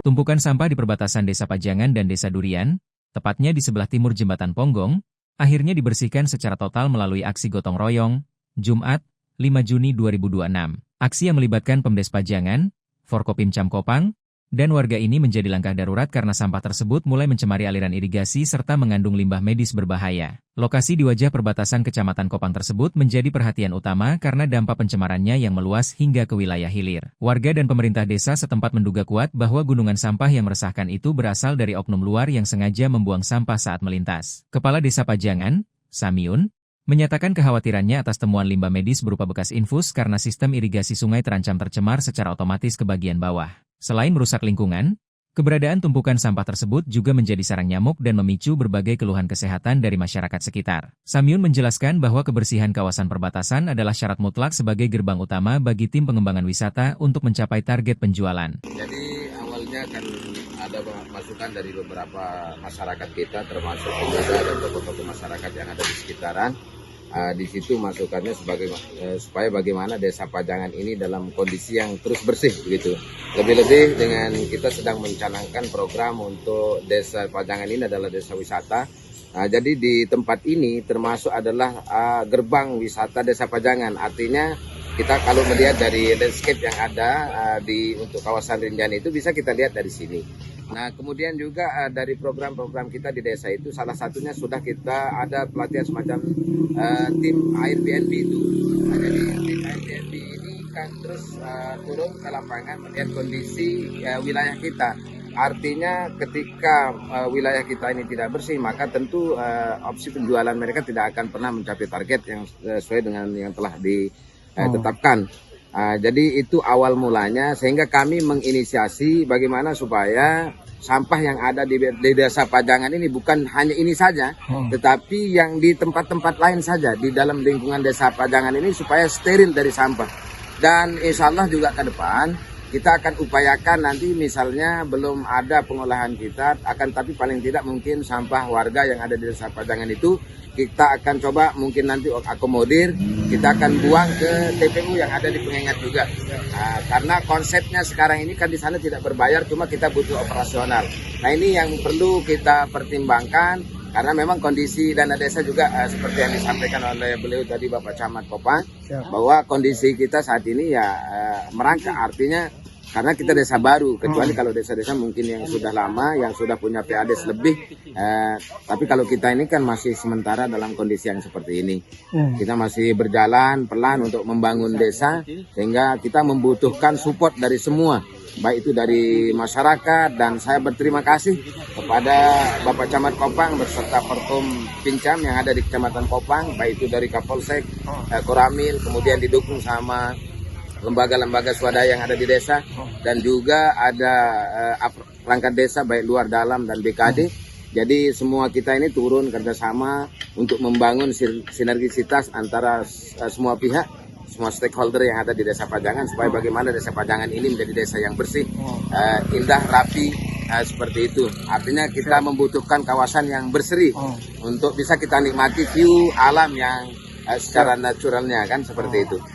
Tumpukan sampah di perbatasan Desa Pajangan dan Desa Durian, tepatnya di sebelah timur Jembatan Ponggong, akhirnya dibersihkan secara total melalui aksi gotong royong, Jumat, 5 Juni 2026. Aksi yang melibatkan Pemdes Pajangan, Forkopimcam Kopang, dan warga ini menjadi langkah darurat karena sampah tersebut mulai mencemari aliran irigasi serta mengandung limbah medis berbahaya. Lokasi di wajah perbatasan Kecamatan Kopang tersebut menjadi perhatian utama karena dampak pencemarannya yang meluas hingga ke wilayah hilir. Warga dan pemerintah desa setempat menduga kuat bahwa gunungan sampah yang meresahkan itu berasal dari oknum luar yang sengaja membuang sampah saat melintas. Kepala Desa Pajangan, Samiun, menyatakan kekhawatirannya atas temuan limbah medis berupa bekas infus karena sistem irigasi sungai terancam tercemar secara otomatis ke bagian bawah. Selain merusak lingkungan, keberadaan tumpukan sampah tersebut juga menjadi sarang nyamuk dan memicu berbagai keluhan kesehatan dari masyarakat sekitar. Samiun menjelaskan bahwa kebersihan kawasan perbatasan adalah syarat mutlak sebagai gerbang utama bagi tim pengembangan wisata untuk mencapai target penjualan. Jadi awalnya kan ada masukan dari beberapa masyarakat kita, termasuk pemuda dan tokoh-tokoh masyarakat yang ada di sekitaran. Di situ masukannya supaya bagaimana Desa Pajangan ini dalam kondisi yang terus bersih begitu. Lebih-lebih dengan kita sedang mencanangkan program untuk Desa Pajangan ini adalah desa wisata. Jadi di tempat ini termasuk adalah gerbang wisata Desa Pajangan. Artinya kita kalau melihat dari landscape yang ada untuk kawasan Rinjani itu bisa kita lihat dari sini. Nah, kemudian juga dari program-program kita di desa itu salah satunya sudah kita ada pelatihan semacam tim Airbnb itu. Nah, jadi tim Airbnb ini kan terus turun ke lapangan melihat kondisi wilayah kita. Artinya ketika wilayah kita ini tidak bersih, maka tentu opsi penjualan mereka tidak akan pernah mencapai target yang sesuai dengan yang telah ditetapkan. Jadi itu awal mulanya sehingga kami menginisiasi bagaimana supaya sampah yang ada di Desa Pajangan ini bukan hanya ini saja, tetapi yang di tempat-tempat lain saja di dalam lingkungan Desa Pajangan ini supaya steril dari sampah. Dan insya Allah juga ke depan kita akan upayakan nanti misalnya belum ada pengolahan kita, tapi paling tidak mungkin sampah warga yang ada di Desa Pajangan itu kita akan coba mungkin nanti akomodir, kita akan buang ke TPU yang ada di Pengengat juga. Karena konsepnya sekarang ini kan di sana tidak berbayar, cuma kita butuh operasional. Nah ini yang perlu kita pertimbangkan, karena memang kondisi dana desa juga seperti yang disampaikan oleh beliau tadi Bapak Camat Kopang, bahwa kondisi kita saat ini ya merangkak, artinya karena kita desa baru, kecuali kalau desa-desa mungkin yang sudah lama, yang sudah punya PADes lebih. Tapi kalau kita ini kan masih sementara dalam kondisi yang seperti ini. Kita masih berjalan pelan untuk membangun desa, sehingga kita membutuhkan support dari semua. Baik itu dari masyarakat, dan saya berterima kasih kepada Bapak Camat Kopang beserta Forkopimcam yang ada di Kecamatan Kopang, baik itu dari Kapolsek, Koramil, kemudian didukung sama lembaga-lembaga swadaya yang ada di desa, dan juga ada perangkat desa baik luar dalam dan BKD. Jadi semua kita ini turun kerjasama untuk membangun sinergisitas antara semua pihak, semua stakeholder yang ada di Desa Pajangan, supaya bagaimana Desa Pajangan ini menjadi desa yang bersih, indah, rapi, seperti itu. Artinya kita membutuhkan kawasan yang berseri untuk bisa kita nikmati view alam yang secara naturalnya kan seperti itu.